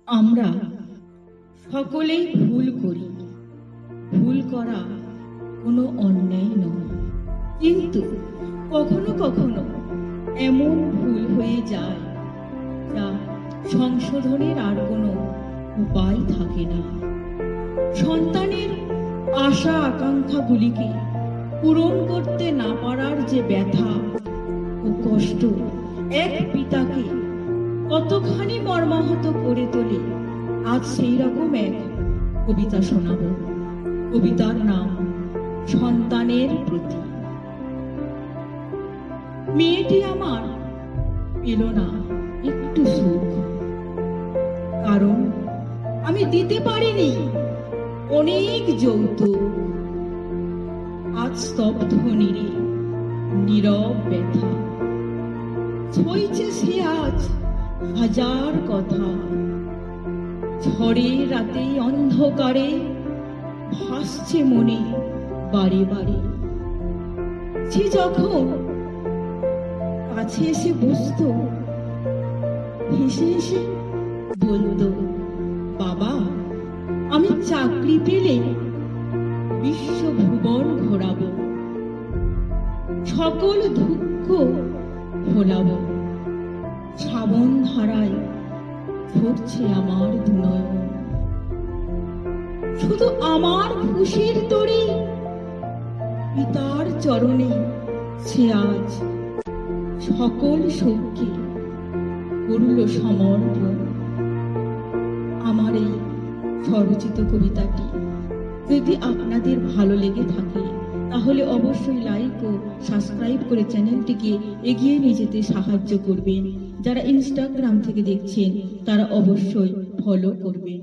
আমরা সকলেই ভুল করি। ভুল করা কোনো অন্যায় নয়, কিন্তু কখনো কখনো এমন ভুল হয়ে যায় যা সংশোধনের আর কোনো উপায় থাকে না। সন্তানের আশা আকাঙ্ক্ষাগুলিকে পূরণ করতে না পারার যে ব্যথা ও কষ্ট এক পিতাকে কতখানি মর্মাহত করে তোলে, আজ সেই রকম এক কবিতা শোনাব। কবিতার নাম সন্তানের প্রতি। মেয়েটি আমার পেল না একটু সুখ, কারণ আমি দিতে পারিনি অনেক যৌতুক। আজ স্তব্ধ নিরে নীরব ব্যথা, ছইছে সে আজ হাজার কথা। ঝড়ে রাতে অন্ধকারে ভাসছে মনে বারে বারে। সে যখন কাছে এসে বসত, হেসে হেসে বলতো, বাবা আমি চাকরি পেলে বিশ্ব ভুবন ঘোরাবো, সকল দুঃখ ভোলাবো। শ্রাবণ ধারায় ঝরছে আমার দুনয়ন, শুধু আমার খুশির তরে পিতার চরণে সে আজ সকল শোককে করল সমর্পণ। আমার এই স্বরচিত কবিতাটি যদি আপনাদের ভালো লেগে থাকে, তাহলে অবশ্যই লাইক ও সাবস্ক্রাইব করে চ্যানেলটিকে এগিয়ে নিয়ে যেতে সাহায্য করবেন। যারা ইনস্টাগ্রাম থেকে দেখছেন তারা অবশ্যই ফলো করবেন।